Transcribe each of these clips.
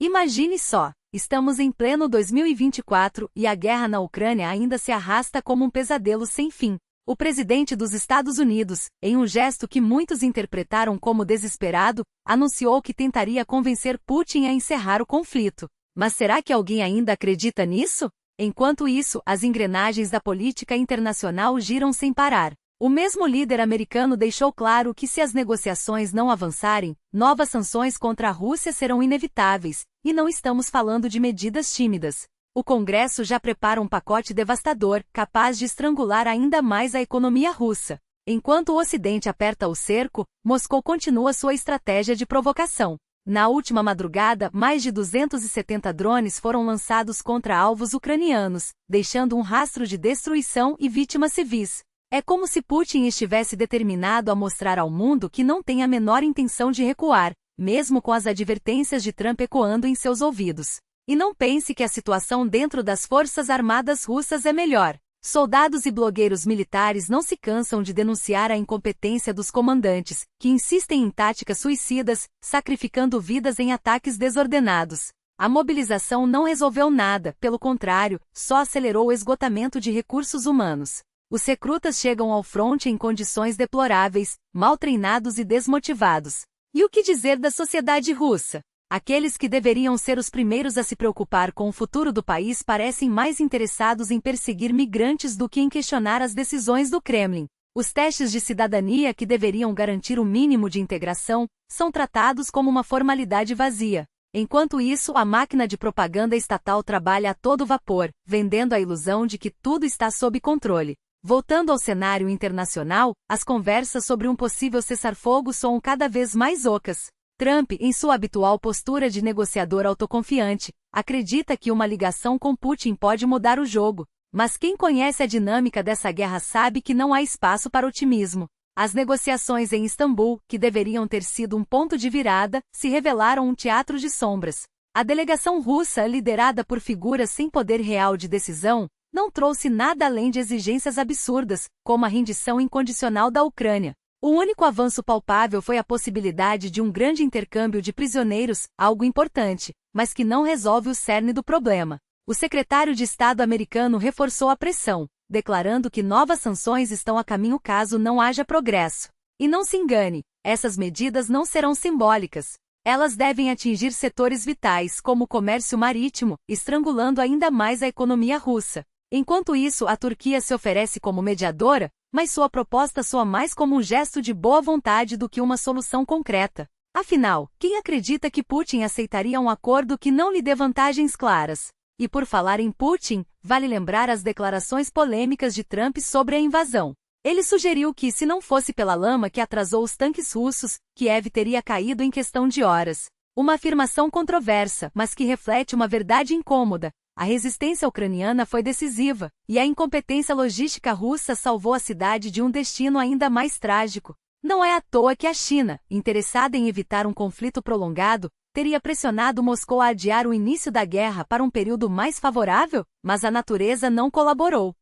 Imagine só, estamos em pleno 2024 e a guerra na Ucrânia ainda se arrasta como um pesadelo sem fim. O presidente dos Estados Unidos, em um gesto que muitos interpretaram como desesperado, anunciou que tentaria convencer Putin a encerrar o conflito. Mas será que alguém ainda acredita nisso? Enquanto isso, as engrenagens da política internacional giram sem parar. O mesmo líder americano deixou claro que se as negociações não avançarem, novas sanções contra a Rússia serão inevitáveis, e não estamos falando de medidas tímidas. O Congresso já prepara um pacote devastador, capaz de estrangular ainda mais a economia russa. Enquanto o Ocidente aperta o cerco, Moscou continua sua estratégia de provocação. Na última madrugada, mais de 270 drones foram lançados contra alvos ucranianos, deixando um rastro de destruição e vítimas civis. É como se Putin estivesse determinado a mostrar ao mundo que não tem a menor intenção de recuar, mesmo com as advertências de Trump ecoando em seus ouvidos. E não pense que a situação dentro das Forças Armadas russas é melhor. Soldados e blogueiros militares não se cansam de denunciar a incompetência dos comandantes, que insistem em táticas suicidas, sacrificando vidas em ataques desordenados. A mobilização não resolveu nada, pelo contrário, só acelerou o esgotamento de recursos humanos. Os recrutas chegam ao fronte em condições deploráveis, mal treinados e desmotivados. E o que dizer da sociedade russa? Aqueles que deveriam ser os primeiros a se preocupar com o futuro do país parecem mais interessados em perseguir migrantes do que em questionar as decisões do Kremlin. Os testes de cidadania que deveriam garantir o mínimo de integração são tratados como uma formalidade vazia. Enquanto isso, a máquina de propaganda estatal trabalha a todo vapor, vendendo a ilusão de que tudo está sob controle. Voltando ao cenário internacional, as conversas sobre um possível cessar-fogo soam cada vez mais ocas. Trump, em sua habitual postura de negociador autoconfiante, acredita que uma ligação com Putin pode mudar o jogo. Mas quem conhece a dinâmica dessa guerra sabe que não há espaço para otimismo. As negociações em Istambul, que deveriam ter sido um ponto de virada, se revelaram um teatro de sombras. A delegação russa, liderada por figuras sem poder real de decisão, não trouxe nada além de exigências absurdas, como a rendição incondicional da Ucrânia. O único avanço palpável foi a possibilidade de um grande intercâmbio de prisioneiros, algo importante, mas que não resolve o cerne do problema. O secretário de Estado americano reforçou a pressão, declarando que novas sanções estão a caminho caso não haja progresso. E não se engane, essas medidas não serão simbólicas. Elas devem atingir setores vitais como o comércio marítimo, estrangulando ainda mais a economia russa. Enquanto isso, a Turquia se oferece como mediadora, mas sua proposta soa mais como um gesto de boa vontade do que uma solução concreta. Afinal, quem acredita que Putin aceitaria um acordo que não lhe dê vantagens claras? E por falar em Putin, vale lembrar as declarações polêmicas de Trump sobre a invasão. Ele sugeriu que, se não fosse pela lama que atrasou os tanques russos, Kiev teria caído em questão de horas. Uma afirmação controversa, mas que reflete uma verdade incômoda. A resistência ucraniana foi decisiva, e a incompetência logística russa salvou a cidade de um destino ainda mais trágico. Não é à toa que a China, interessada em evitar um conflito prolongado, teria pressionado Moscou a adiar o início da guerra para um período mais favorável, mas a natureza não colaborou.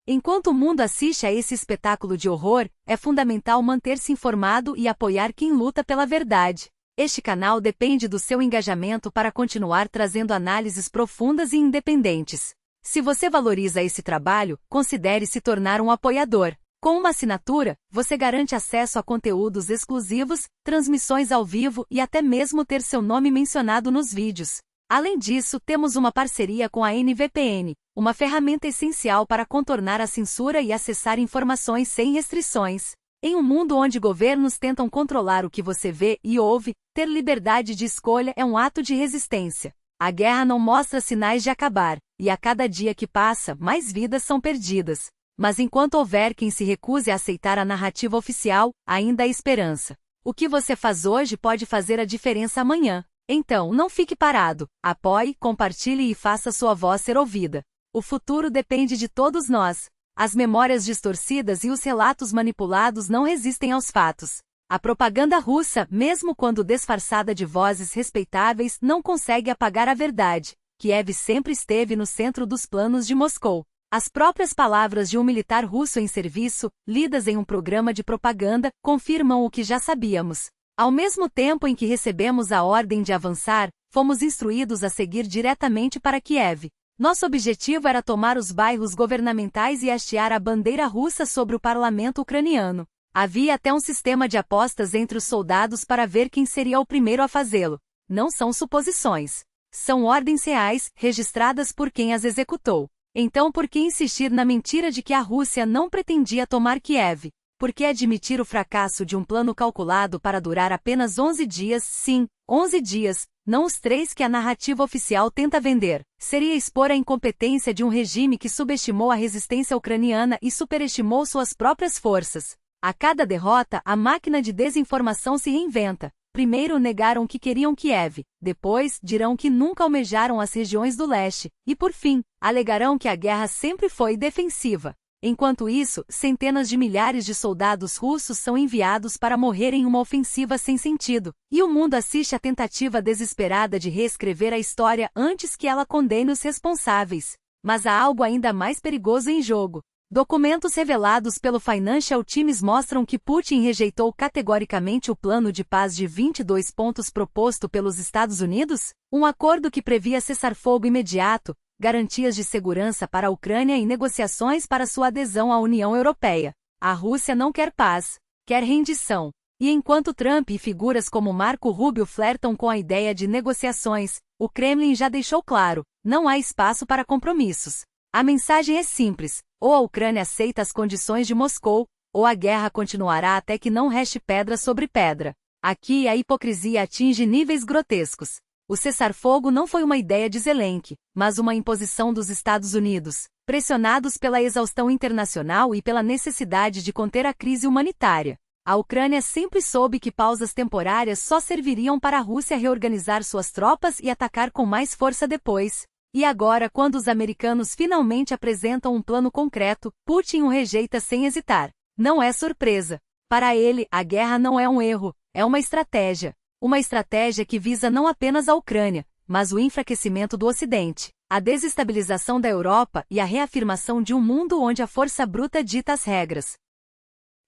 Enquanto o mundo assiste a esse espetáculo de horror, é fundamental manter-se informado e apoiar quem luta pela verdade. Este canal depende do seu engajamento para continuar trazendo análises profundas e independentes. Se você valoriza esse trabalho, considere se tornar um apoiador. Com uma assinatura, você garante acesso a conteúdos exclusivos, transmissões ao vivo e até mesmo ter seu nome mencionado nos vídeos. Além disso, temos uma parceria com a NVPN, uma ferramenta essencial para contornar a censura e acessar informações sem restrições. Em um mundo onde governos tentam controlar o que você vê e ouve, ter liberdade de escolha é um ato de resistência. A guerra não mostra sinais de acabar, e a cada dia que passa, mais vidas são perdidas. Mas enquanto houver quem se recuse a aceitar a narrativa oficial, ainda há esperança. O que você faz hoje pode fazer a diferença amanhã. Então, não fique parado. Apoie, compartilhe e faça sua voz ser ouvida. O futuro depende de todos nós. As memórias distorcidas e os relatos manipulados não resistem aos fatos. A propaganda russa, mesmo quando disfarçada de vozes respeitáveis, não consegue apagar a verdade. Kiev sempre esteve no centro dos planos de Moscou. As próprias palavras de um militar russo em serviço, lidas em um programa de propaganda, confirmam o que já sabíamos. Ao mesmo tempo em que recebemos a ordem de avançar, fomos instruídos a seguir diretamente para Kiev. Nosso objetivo era tomar os bairros governamentais e hastear a bandeira russa sobre o parlamento ucraniano. Havia até um sistema de apostas entre os soldados para ver quem seria o primeiro a fazê-lo. Não são suposições. São ordens reais, registradas por quem as executou. Então por que insistir na mentira de que a Rússia não pretendia tomar Kiev? Por que admitir o fracasso de um plano calculado para durar apenas 11 dias? Sim, 11 dias, não os 3 que a narrativa oficial tenta vender. Seria expor a incompetência de um regime que subestimou a resistência ucraniana e superestimou suas próprias forças. A cada derrota, a máquina de desinformação se reinventa. Primeiro negaram que queriam Kiev, depois dirão que nunca almejaram as regiões do leste, e por fim, alegarão que a guerra sempre foi defensiva. Enquanto isso, centenas de milhares de soldados russos são enviados para morrer em uma ofensiva sem sentido, e o mundo assiste à tentativa desesperada de reescrever a história antes que ela condene os responsáveis. Mas há algo ainda mais perigoso em jogo. Documentos revelados pelo Financial Times mostram que Putin rejeitou categoricamente o plano de paz de 22 pontos proposto pelos Estados Unidos, um acordo que previa cessar-fogo imediato, garantias de segurança para a Ucrânia e negociações para sua adesão à União Europeia. A Rússia não quer paz, quer rendição. E enquanto Trump e figuras como Marco Rubio flertam com a ideia de negociações, o Kremlin já deixou claro, não há espaço para compromissos. A mensagem é simples, ou a Ucrânia aceita as condições de Moscou, ou a guerra continuará até que não reste pedra sobre pedra. Aqui a hipocrisia atinge níveis grotescos. O cessar-fogo não foi uma ideia de Zelensky, mas uma imposição dos Estados Unidos, pressionados pela exaustão internacional e pela necessidade de conter a crise humanitária. A Ucrânia sempre soube que pausas temporárias só serviriam para a Rússia reorganizar suas tropas e atacar com mais força depois. E agora, quando os americanos finalmente apresentam um plano concreto, Putin o rejeita sem hesitar. Não é surpresa. Para ele, a guerra não é um erro, é uma estratégia. Uma estratégia que visa não apenas a Ucrânia, mas o enfraquecimento do Ocidente, a desestabilização da Europa e a reafirmação de um mundo onde a força bruta dita as regras.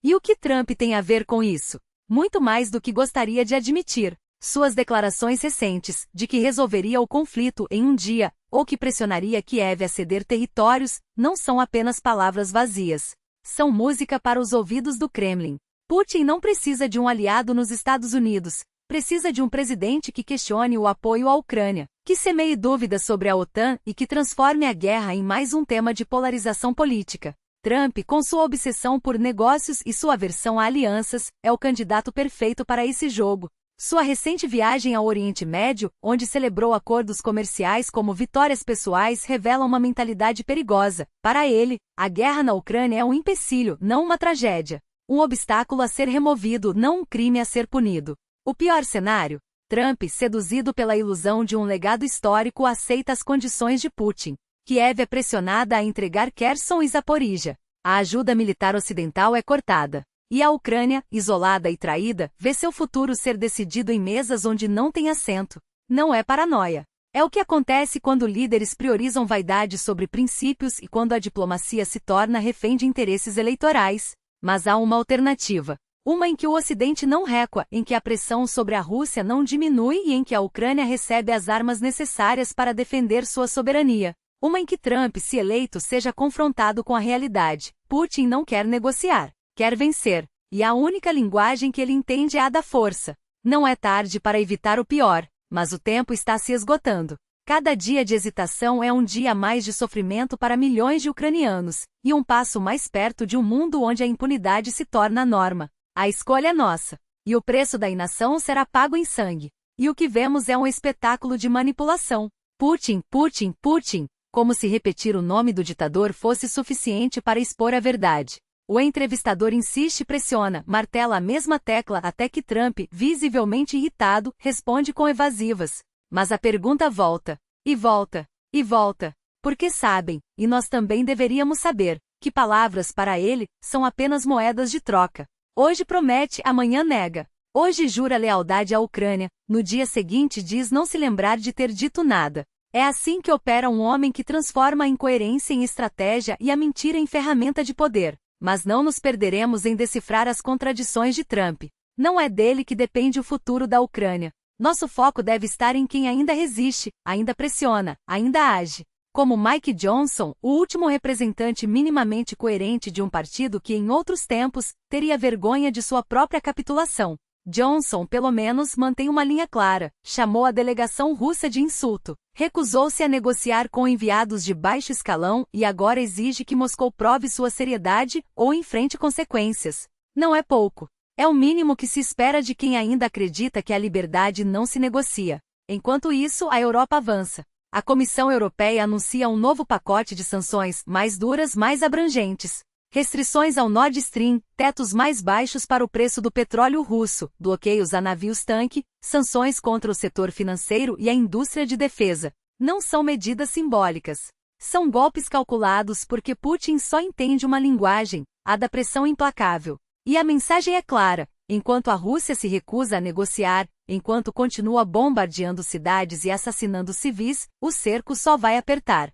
E o que Trump tem a ver com isso? Muito mais do que gostaria de admitir. Suas declarações recentes, de que resolveria o conflito em um dia, ou que pressionaria Kiev a ceder territórios, não são apenas palavras vazias. São música para os ouvidos do Kremlin. Putin não precisa de um aliado nos Estados Unidos, precisa de um presidente que questione o apoio à Ucrânia, que semeie dúvidas sobre a OTAN e que transforme a guerra em mais um tema de polarização política. Trump, com sua obsessão por negócios e sua aversão a alianças, é o candidato perfeito para esse jogo. Sua recente viagem ao Oriente Médio, onde celebrou acordos comerciais como vitórias pessoais, revela uma mentalidade perigosa. Para ele, a guerra na Ucrânia é um empecilho, não uma tragédia. Um obstáculo a ser removido, não um crime a ser punido. O pior cenário? Trump, seduzido pela ilusão de um legado histórico, aceita as condições de Putin. Kiev é pressionada a entregar Kherson e Zaporizhia. A ajuda militar ocidental é cortada. E a Ucrânia, isolada e traída, vê seu futuro ser decidido em mesas onde não tem assento. Não é paranoia. É o que acontece quando líderes priorizam vaidade sobre princípios e quando a diplomacia se torna refém de interesses eleitorais. Mas há uma alternativa. Uma em que o Ocidente não recua, em que a pressão sobre a Rússia não diminui e em que a Ucrânia recebe as armas necessárias para defender sua soberania. Uma em que Trump, se eleito, seja confrontado com a realidade. Putin não quer negociar. Quer vencer, e a única linguagem que ele entende é a da força. Não é tarde para evitar o pior, mas o tempo está se esgotando. Cada dia de hesitação é um dia a mais de sofrimento para milhões de ucranianos, e um passo mais perto de um mundo onde a impunidade se torna a norma. A escolha é nossa, e o preço da inação será pago em sangue. E o que vemos é um espetáculo de manipulação. Putin, Putin, Putin, como se repetir o nome do ditador fosse suficiente para expor a verdade. O entrevistador insiste e pressiona, martela a mesma tecla até que Trump, visivelmente irritado, responde com evasivas. Mas a pergunta volta, e volta, e volta. Porque sabem, e nós também deveríamos saber, que palavras para ele são apenas moedas de troca. Hoje promete, amanhã nega. Hoje jura lealdade à Ucrânia, no dia seguinte diz não se lembrar de ter dito nada. É assim que opera um homem que transforma a incoerência em estratégia e a mentira em ferramenta de poder. Mas não nos perderemos em decifrar as contradições de Trump. Não é dele que depende o futuro da Ucrânia. Nosso foco deve estar em quem ainda resiste, ainda pressiona, ainda age. Como Mike Johnson, o último representante minimamente coerente de um partido que em outros tempos teria vergonha de sua própria capitulação. Johnson, pelo menos, mantém uma linha clara, chamou a delegação russa de insulto, recusou-se a negociar com enviados de baixo escalão e agora exige que Moscou prove sua seriedade ou enfrente consequências. Não é pouco. É o mínimo que se espera de quem ainda acredita que a liberdade não se negocia. Enquanto isso, a Europa avança. A Comissão Europeia anuncia um novo pacote de sanções mais duras, mais abrangentes. Restrições ao Nord Stream, tetos mais baixos para o preço do petróleo russo, bloqueios a navios-tanque, sanções contra o setor financeiro e a indústria de defesa. Não são medidas simbólicas. São golpes calculados porque Putin só entende uma linguagem, a da pressão implacável. E a mensagem é clara: enquanto a Rússia se recusa a negociar, enquanto continua bombardeando cidades e assassinando civis, o cerco só vai apertar.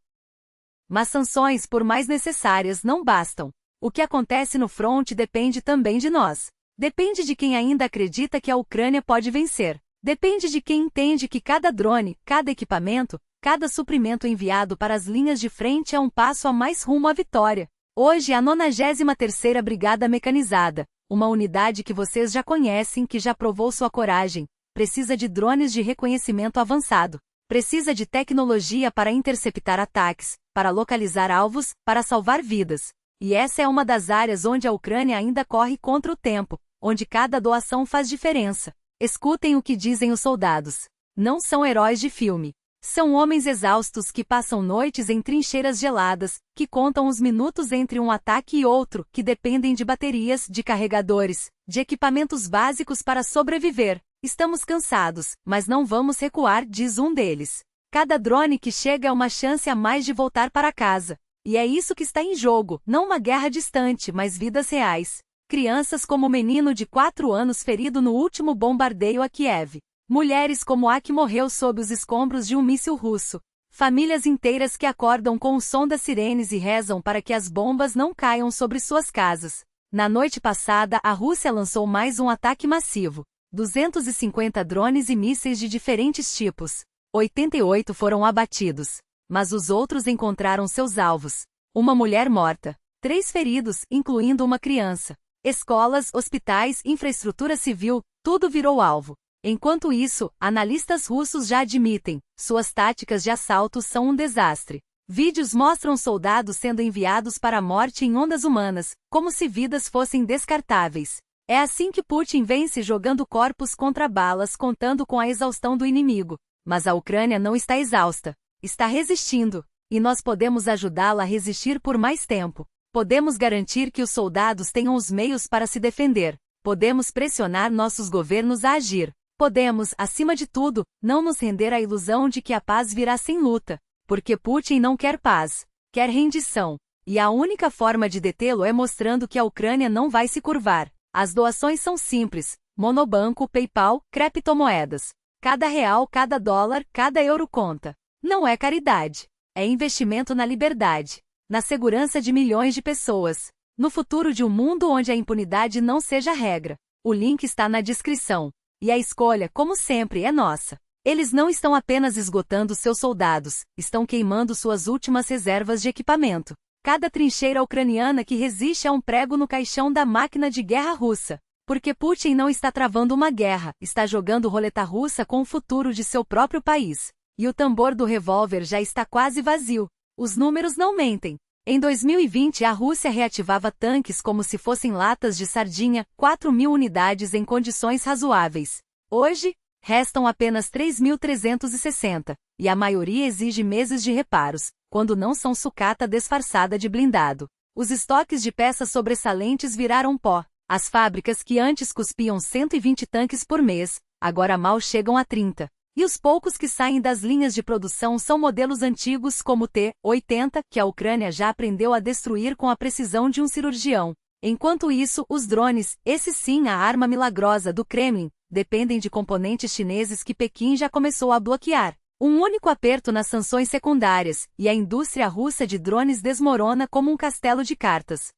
Mas sanções, por mais necessárias, não bastam. O que acontece no fronte depende também de nós. Depende de quem ainda acredita que a Ucrânia pode vencer. Depende de quem entende que cada drone, cada equipamento, cada suprimento enviado para as linhas de frente é um passo a mais rumo à vitória. Hoje, a 93ª Brigada Mecanizada, uma unidade que vocês já conhecem, que já provou sua coragem, precisa de drones de reconhecimento avançado. Precisa de tecnologia para interceptar ataques, para localizar alvos, para salvar vidas. E essa é uma das áreas onde a Ucrânia ainda corre contra o tempo, onde cada doação faz diferença. Escutem o que dizem os soldados. Não são heróis de filme. São homens exaustos que passam noites em trincheiras geladas, que contam os minutos entre um ataque e outro, que dependem de baterias, de carregadores, de equipamentos básicos para sobreviver. Estamos cansados, mas não vamos recuar, diz um deles. Cada drone que chega é uma chance a mais de voltar para casa. E é isso que está em jogo, não uma guerra distante, mas vidas reais. Crianças como o menino de 4 anos ferido no último bombardeio a Kiev. Mulheres como a que morreu sob os escombros de um míssil russo. Famílias inteiras que acordam com o som das sirenes e rezam para que as bombas não caiam sobre suas casas. Na noite passada, a Rússia lançou mais um ataque massivo. 250 drones e mísseis de diferentes tipos. 88 foram abatidos. Mas os outros encontraram seus alvos. Uma mulher morta. 3 feridos, incluindo uma criança. Escolas, hospitais, infraestrutura civil, tudo virou alvo. Enquanto isso, analistas russos já admitem, suas táticas de assalto são um desastre. Vídeos mostram soldados sendo enviados para a morte em ondas humanas, como se vidas fossem descartáveis. É assim que Putin vence, jogando corpos contra balas, contando com a exaustão do inimigo. Mas a Ucrânia não está exausta. Está resistindo, e nós podemos ajudá-la a resistir por mais tempo. Podemos garantir que os soldados tenham os meios para se defender. Podemos pressionar nossos governos a agir. Podemos, acima de tudo, não nos render à ilusão de que a paz virá sem luta. Porque Putin não quer paz, quer rendição. E a única forma de detê-lo é mostrando que a Ucrânia não vai se curvar. As doações são simples: monobanco, PayPal, criptomoedas. Cada real, cada dólar, cada euro conta. Não é caridade. É investimento na liberdade, na segurança de milhões de pessoas, no futuro de um mundo onde a impunidade não seja regra. O link está na descrição. E a escolha, como sempre, é nossa. Eles não estão apenas esgotando seus soldados, estão queimando suas últimas reservas de equipamento. Cada trincheira ucraniana que resiste é um prego no caixão da máquina de guerra russa. Porque Putin não está travando uma guerra, está jogando roleta russa com o futuro de seu próprio país. E o tambor do revólver já está quase vazio. Os números não mentem. Em 2020, a Rússia reativava tanques como se fossem latas de sardinha, 4.000 unidades em condições razoáveis. Hoje, restam apenas 3.360, e a maioria exige meses de reparos, quando não são sucata disfarçada de blindado. Os estoques de peças sobressalentes viraram pó. As fábricas que antes cuspiam 120 tanques por mês, agora mal chegam a 30. E os poucos que saem das linhas de produção são modelos antigos como o T-80, que a Ucrânia já aprendeu a destruir com a precisão de um cirurgião. Enquanto isso, os drones, esse sim a arma milagrosa do Kremlin, dependem de componentes chineses que Pequim já começou a bloquear. Um único aperto nas sanções secundárias, e a indústria russa de drones desmorona como um castelo de cartas.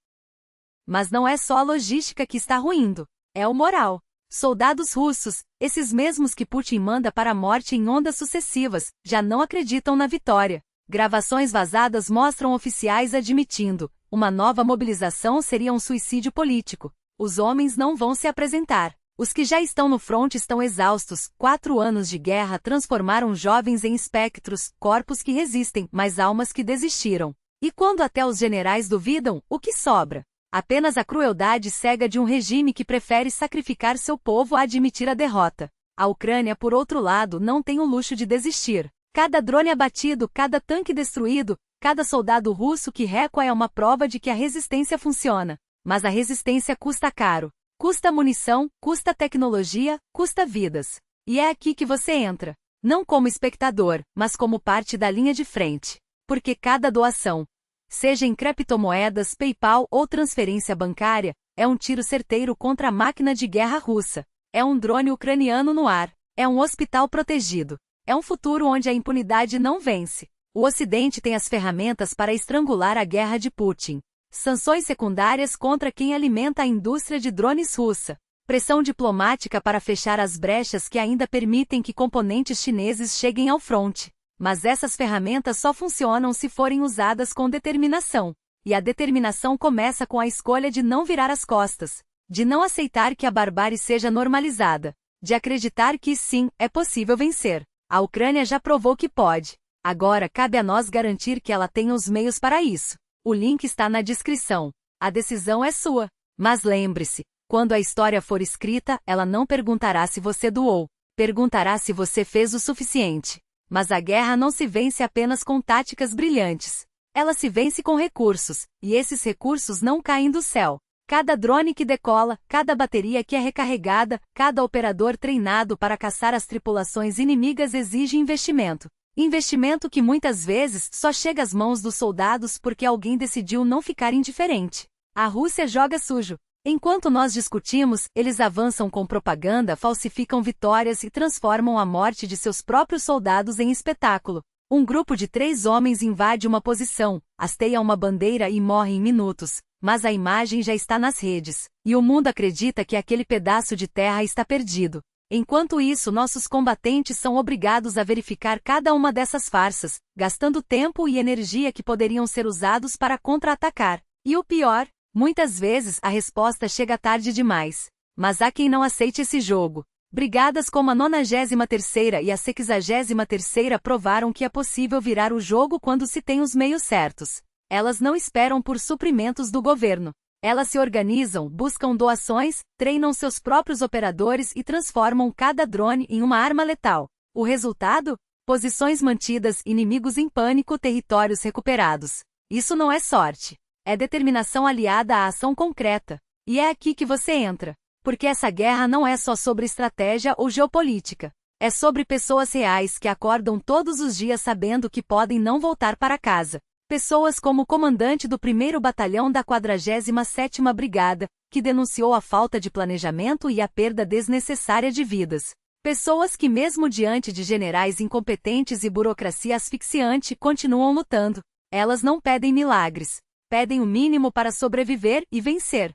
Mas não é só a logística que está ruindo, é o moral. Soldados russos, esses mesmos que Putin manda para a morte em ondas sucessivas, já não acreditam na vitória. Gravações vazadas mostram oficiais admitindo: uma nova mobilização seria um suicídio político. Os homens não vão se apresentar. Os que já estão no fronte estão exaustos. 4 anos de guerra transformaram jovens em espectros, corpos que resistem, mas almas que desistiram. E quando até os generais duvidam, o que sobra? Apenas a crueldade cega de um regime que prefere sacrificar seu povo a admitir a derrota. A Ucrânia, por outro lado, não tem o luxo de desistir. Cada drone abatido, cada tanque destruído, cada soldado russo que recua é uma prova de que a resistência funciona. Mas a resistência custa caro. Custa munição, custa tecnologia, custa vidas. E é aqui que você entra. Não como espectador, mas como parte da linha de frente. Porque cada doação, seja em criptomoedas, PayPal ou transferência bancária, é um tiro certeiro contra a máquina de guerra russa. É um drone ucraniano no ar. É um hospital protegido. É um futuro onde a impunidade não vence. O Ocidente tem as ferramentas para estrangular a guerra de Putin. Sanções secundárias contra quem alimenta a indústria de drones russa. Pressão diplomática para fechar as brechas que ainda permitem que componentes chineses cheguem ao fronte. Mas essas ferramentas só funcionam se forem usadas com determinação. E a determinação começa com a escolha de não virar as costas, de não aceitar que a barbárie seja normalizada, de acreditar que sim, é possível vencer. A Ucrânia já provou que pode. Agora cabe a nós garantir que ela tenha os meios para isso. O link está na descrição. A decisão é sua. Mas lembre-se, quando a história for escrita, ela não perguntará se você doou. Perguntará se você fez o suficiente. Mas a guerra não se vence apenas com táticas brilhantes. Ela se vence com recursos, e esses recursos não caem do céu. Cada drone que decola, cada bateria que é recarregada, cada operador treinado para caçar as tripulações inimigas exige investimento. Investimento que muitas vezes só chega às mãos dos soldados porque alguém decidiu não ficar indiferente. A Rússia joga sujo. Enquanto nós discutimos, eles avançam com propaganda, falsificam vitórias e transformam a morte de seus próprios soldados em espetáculo. Um grupo de 3 homens invade uma posição, hasteia uma bandeira e morre em minutos, mas a imagem já está nas redes, e o mundo acredita que aquele pedaço de terra está perdido. Enquanto isso, nossos combatentes são obrigados a verificar cada uma dessas farsas, gastando tempo e energia que poderiam ser usados para contra-atacar. E o pior, muitas vezes a resposta chega tarde demais. Mas há quem não aceite esse jogo. Brigadas como a 93ª e a 63ª provaram que é possível virar o jogo quando se tem os meios certos. Elas não esperam por suprimentos do governo. Elas se organizam, buscam doações, treinam seus próprios operadores e transformam cada drone em uma arma letal. O resultado? Posições mantidas, inimigos em pânico, territórios recuperados. Isso não é sorte. É determinação aliada à ação concreta. E é aqui que você entra. Porque essa guerra não é só sobre estratégia ou geopolítica. É sobre pessoas reais que acordam todos os dias sabendo que podem não voltar para casa. Pessoas como o comandante do 1º Batalhão da 47ª Brigada, que denunciou a falta de planejamento e a perda desnecessária de vidas. Pessoas que mesmo diante de generais incompetentes e burocracia asfixiante continuam lutando. Elas não pedem milagres. Pedem o mínimo para sobreviver e vencer.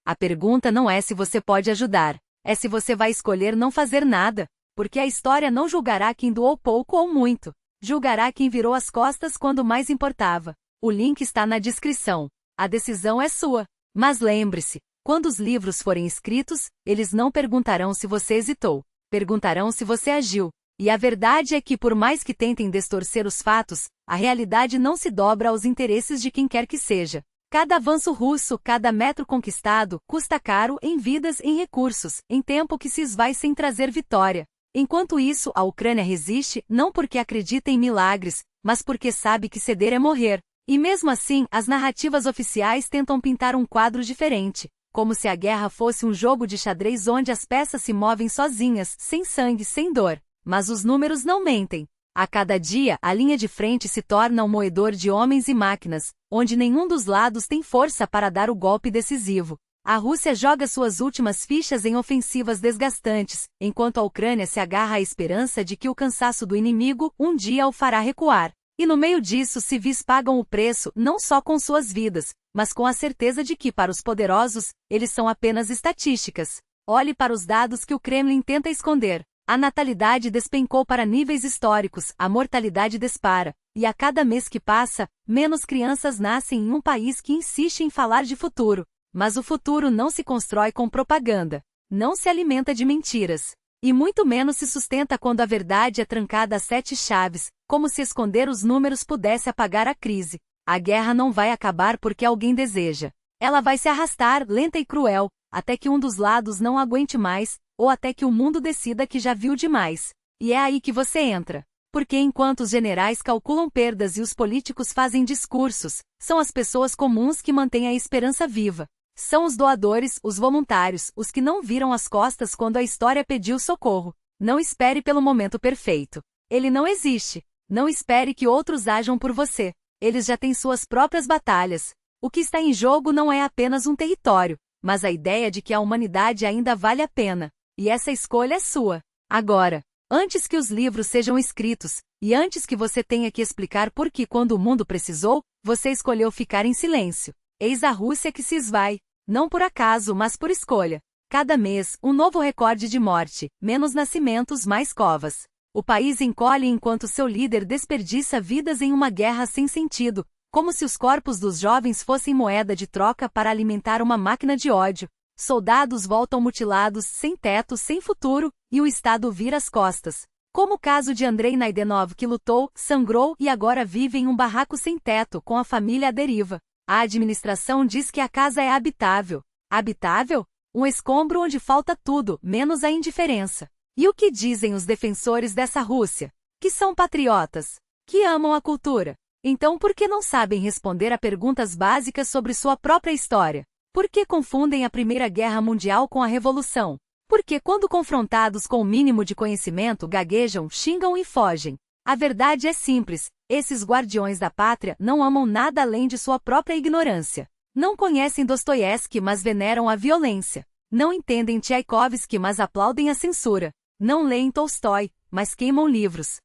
A pergunta não é se você pode ajudar, é se você vai escolher não fazer nada, porque a história não julgará quem doou pouco ou muito, julgará quem virou as costas quando mais importava. O link está na descrição. A decisão é sua. Mas lembre-se, quando os livros forem escritos, eles não perguntarão se você hesitou, perguntarão se você agiu. E a verdade é que por mais que tentem distorcer os fatos, a realidade não se dobra aos interesses de quem quer que seja. Cada avanço russo, cada metro conquistado, custa caro em vidas, em recursos, em tempo que se esvai sem trazer vitória. Enquanto isso, a Ucrânia resiste, não porque acredita em milagres, mas porque sabe que ceder é morrer. E mesmo assim, as narrativas oficiais tentam pintar um quadro diferente, como se a guerra fosse um jogo de xadrez onde as peças se movem sozinhas, sem sangue, sem dor. Mas os números não mentem. A cada dia, a linha de frente se torna um moedor de homens e máquinas, onde nenhum dos lados tem força para dar o golpe decisivo. A Rússia joga suas últimas fichas em ofensivas desgastantes, enquanto a Ucrânia se agarra à esperança de que o cansaço do inimigo um dia o fará recuar. E no meio disso, civis pagam o preço não só com suas vidas, mas com a certeza de que, para os poderosos, eles são apenas estatísticas. Olhe para os dados que o Kremlin tenta esconder. A natalidade despencou para níveis históricos, a mortalidade dispara, e a cada mês que passa, menos crianças nascem em um país que insiste em falar de futuro. Mas o futuro não se constrói com propaganda, não se alimenta de mentiras, e muito menos se sustenta quando a verdade é trancada a 7 chaves, como se esconder os números pudesse apagar a crise. A guerra não vai acabar porque alguém deseja. Ela vai se arrastar, lenta e cruel, até que um dos lados não aguente mais, ou até que o mundo decida que já viu demais. E é aí que você entra. Porque enquanto os generais calculam perdas e os políticos fazem discursos, são as pessoas comuns que mantêm a esperança viva. São os doadores, os voluntários, os que não viram as costas quando a história pediu socorro. Não espere pelo momento perfeito. Ele não existe. Não espere que outros ajam por você. Eles já têm suas próprias batalhas. O que está em jogo não é apenas um território, mas a ideia de que a humanidade ainda vale a pena. E essa escolha é sua. Agora, antes que os livros sejam escritos, e antes que você tenha que explicar por que quando o mundo precisou, você escolheu ficar em silêncio. Eis a Rússia que se esvai. Não por acaso, mas por escolha. Cada mês, um novo recorde de morte, menos nascimentos, mais covas. O país encolhe enquanto seu líder desperdiça vidas em uma guerra sem sentido, como se os corpos dos jovens fossem moeda de troca para alimentar uma máquina de ódio. Soldados voltam mutilados, sem teto, sem futuro, e o Estado vira as costas. Como o caso de Andrei Naidenov que lutou, sangrou e agora vive em um barraco sem teto com a família à deriva. A administração diz que a casa é habitável. Habitável? Um escombro onde falta tudo, menos a indiferença. E o que dizem os defensores dessa Rússia? Que são patriotas, que amam a cultura. Então por que não sabem responder a perguntas básicas sobre sua própria história? Por que confundem a Primeira Guerra Mundial com a Revolução? Por que quando confrontados com o mínimo de conhecimento gaguejam, xingam e fogem? A verdade é simples, esses guardiões da pátria não amam nada além de sua própria ignorância. Não conhecem Dostoiévski, mas veneram a violência. Não entendem Tchaikovsky, mas aplaudem a censura. Não leem Tolstói, mas queimam livros.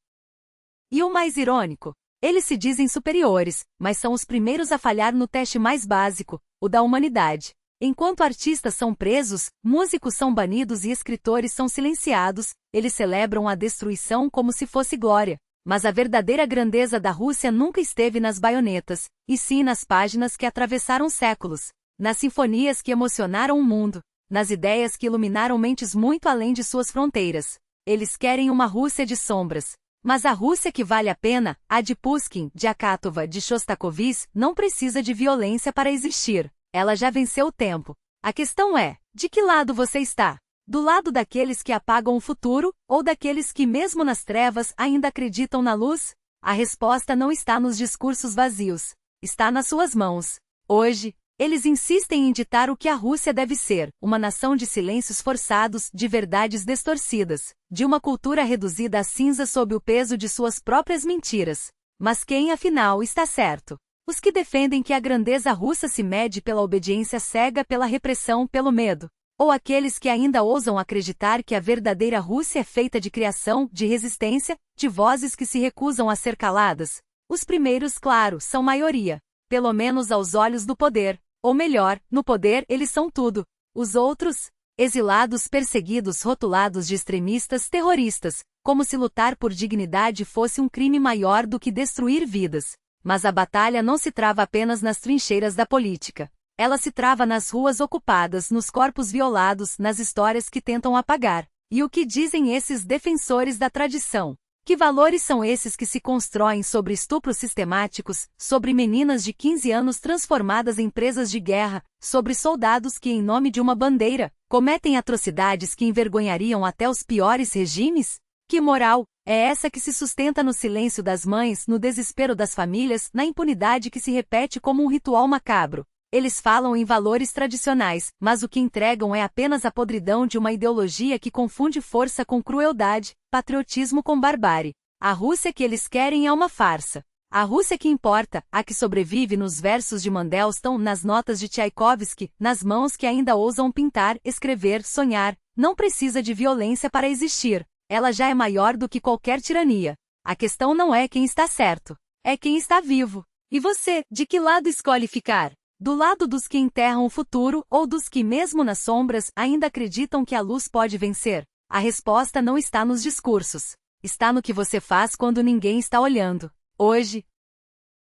E o mais irônico? Eles se dizem superiores, mas são os primeiros a falhar no teste mais básico, o da humanidade. Enquanto artistas são presos, músicos são banidos e escritores são silenciados, eles celebram a destruição como se fosse glória. Mas a verdadeira grandeza da Rússia nunca esteve nas baionetas, e sim nas páginas que atravessaram séculos, nas sinfonias que emocionaram o mundo, nas ideias que iluminaram mentes muito além de suas fronteiras. Eles querem uma Rússia de sombras. Mas a Rússia que vale a pena, a de Pushkin, de Akhatova, de Shostakovich, não precisa de violência para existir. Ela já venceu o tempo. A questão é, de que lado você está? Do lado daqueles que apagam o futuro, ou daqueles que mesmo nas trevas ainda acreditam na luz? A resposta não está nos discursos vazios. Está nas suas mãos. Hoje, eles insistem em ditar o que a Rússia deve ser, uma nação de silêncios forçados, de verdades distorcidas, de uma cultura reduzida a cinza sob o peso de suas próprias mentiras. Mas quem, afinal, está certo? Os que defendem que a grandeza russa se mede pela obediência cega, pela repressão, pelo medo? Ou aqueles que ainda ousam acreditar que a verdadeira Rússia é feita de criação, de resistência, de vozes que se recusam a ser caladas? Os primeiros, claro, são maioria, pelo menos aos olhos do poder. Ou melhor, no poder eles são tudo. Os outros, exilados, perseguidos, rotulados de extremistas, terroristas, como se lutar por dignidade fosse um crime maior do que destruir vidas. Mas a batalha não se trava apenas nas trincheiras da política. Ela se trava nas ruas ocupadas, nos corpos violados, nas histórias que tentam apagar. E o que dizem esses defensores da tradição? Que valores são esses que se constroem sobre estupros sistemáticos, sobre meninas de 15 anos transformadas em presas de guerra, sobre soldados que, em nome de uma bandeira, cometem atrocidades que envergonhariam até os piores regimes? Que moral é essa que se sustenta no silêncio das mães, no desespero das famílias, na impunidade que se repete como um ritual macabro? Eles falam em valores tradicionais, mas o que entregam é apenas a podridão de uma ideologia que confunde força com crueldade, patriotismo com barbárie. A Rússia que eles querem é uma farsa. A Rússia que importa, a que sobrevive nos versos de Mandelstam, nas notas de Tchaikovsky, nas mãos que ainda ousam pintar, escrever, sonhar, não precisa de violência para existir. Ela já é maior do que qualquer tirania. A questão não é quem está certo, é quem está vivo. E você, de que lado escolhe ficar? Do lado dos que enterram o futuro ou dos que, mesmo nas sombras, ainda acreditam que a luz pode vencer? A resposta não está nos discursos. Está no que você faz quando ninguém está olhando. Hoje,